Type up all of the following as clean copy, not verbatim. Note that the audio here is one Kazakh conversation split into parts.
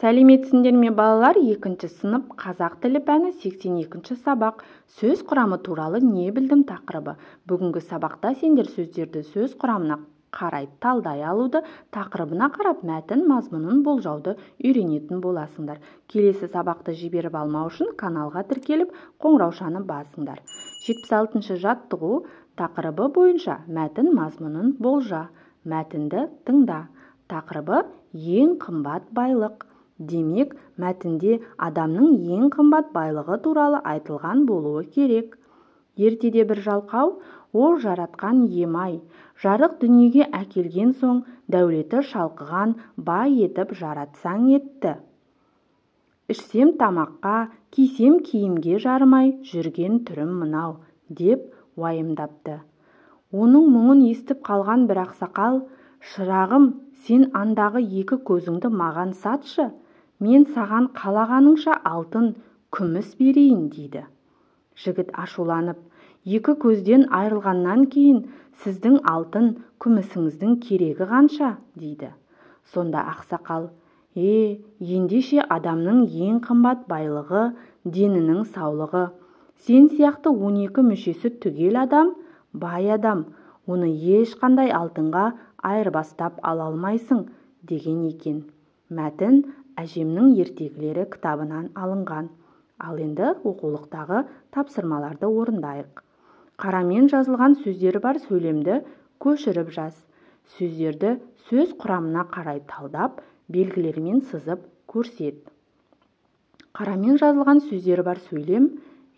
Сәлеметсіңдер ме балалар? 2 сынып қазақ тілі пәні 82 сабақ. Сөз құрамы туралы не білдім тақырыбы. Бүгінгі сабақта сендер сөздерді сөз құрамына қарай талдай алуды, тақырыбына қарап мәтін мазмұнын болжауды үйренетін боласыңдар. Келесі сабақты жіберіп алмау үшін каналға тіркеліп, қоңыраушаны басыңдар. 76 жаттығу тақырыбы бойынша мәтін мазмұнын болжа. Мәтінді тыңда. Тақырыбы ең қымбат байлық. Демек, мәтінде адамның ең қымбат байлығы туралы айтылған болуы керек. Ертеде бір жалқау, о жаратқан ием-ай, жарық дүниеге әкелген соң, дәулеті шалқыған бай етіп жаратсаң етті. Ішсем тамаққа, кисем киімге жарымай жүрген түрім мынау, деп уайымдапты. Оның мұңын естіп қалған бір ақсақал, шырағым, сен андағы 2 көзіңді маған сатшы, мен саған қалағаныңша алтын, күміс берейін дейді. Жігіт ашуланып, 2 көзден айырылғаннан кейін сіздің алтын, күмісіңіздің керегі қанша, дейді. Сонда ақсақал, ендеше адамның ең қымбат байлығы денінің саулығы. Сен сияқты 12 мүшесі түгел адам, бай адам, оны ешқандай алтынға айырбастап ала алмайсың, деген екен. Мәтін әжемнің ертегілері кітабынан алынған. Ал енді оқулықтағы тапсырмаларды орындайық. Қарамен жазылған сөздері бар сөйлемді көшіріп жаз. Сөздерді сөз құрамына қарай талдап, белгілермен сызып көрсет. Қарамен жазылған сөздері бар сөйлем: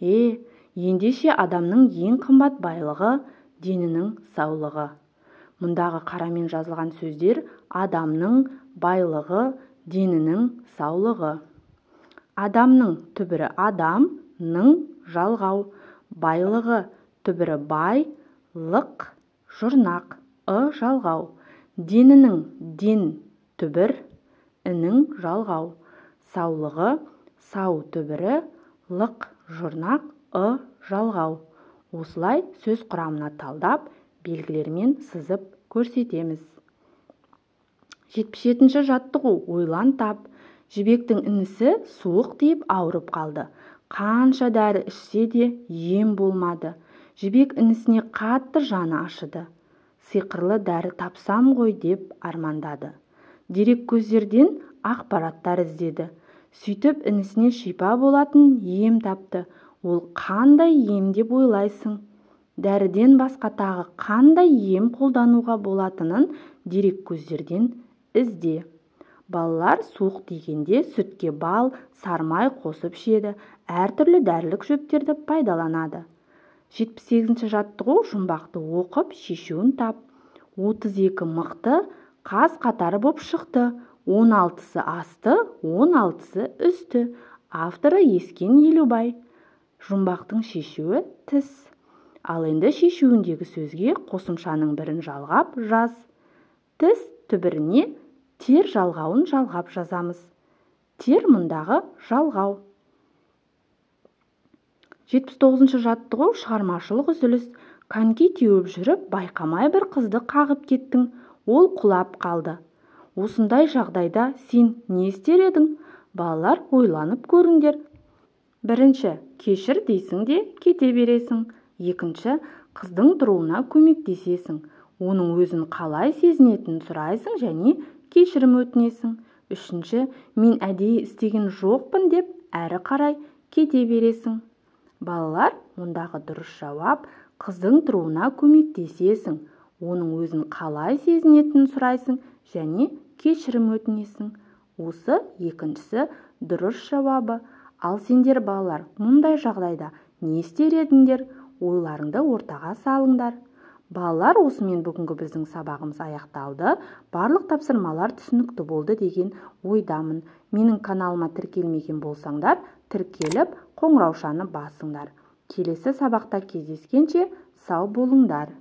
ендеше адамның ең қымбат байлығы денінің саулығы. Мұндағы қарамен жазылған сөздер: адамның байлығы, денінің саулығы. Адамның түбірі адамның жалғау, байлығы түбірі бай, лық, жұрнақ, жалғау. Денінің ден түбір, інің жалғау. Саулығы сау түбірі, лық, жұрнақ, жалғау. Осылай сөз құрамына талдап, белгілермен сызып көрсетеміз. 77 жаттығу ойлан тап. Жібектің інісі суық тиіп ауырып қалды. Қанша дәрі ішсе де ем болмады. Жібек інісіне қатты жаны ашыды. Сиқырлы дәрі тапсам ғой деп армандады. Дерек көздерден ақпараттар іздеді. Сөйтіп інісіне шипа болатын ем тапты. Ол қандай ем деп ойлайсың? Дәріден басқа тағы қандай ем қолдануға болатынын дерек көздерден ізде. Балалар суық тигенде сүтке бал, сармай қосып ішеді, әртүрлі дәрілік шөптерді пайдаланады. 78 жаттығу жұмбақты оқып, шешуін тап. 32 мықты қаз қатары боп шықты. 16-сы асты, 16-сы үсті. Авторы Ескен Елубай. Жұмбақтың шешуі тіс. Ал енді шешуіндегі сөзге қосымшаның бірін жалғап жаз. Тіс түбіріне тер жалғауын жалғап жазамыз. Тер мұндағы жалғау. 79 жаттығу шығармашылық үзіліс. Коньки теуіп жүріп, байқамай бір қызды қағып кеттің. Ол құлап қалды. Осындай жағдайда сен не істер едің? Балалар, ойланып көріңдер. 1. Кешір дейсің де кете бересің. 2. Қыздың тұруына көмектесесің. Оның өзін қалай сезінетінін сұрайсың және кешірім өтінесің. 3. Мен әдейі істеген жоқпын деп әрі қарай кете бересің. Балалар, мұндағы дұрыс жауап: қыздың тұруына көмектесесің. Оның өзін қалай сезінетінін сұрайсың және кешірім өтінесің. Осы 2-сі дұрыс жауабы. Ал сендер балалар, мұндай жағдайда не істер едіңдер? Ойларыңды ортаға салыңдар. Балалар, осымен бүгінгі біздің сабағымыз аяқталды. Барлық тапсырмалар түсінікті болды деген ойдамын. Менің каналыма тіркелмеген болсаңдар, тіркеліп, қоңыраушаны басыңдар. Келесі сабақта кездескенше сау болыңдар.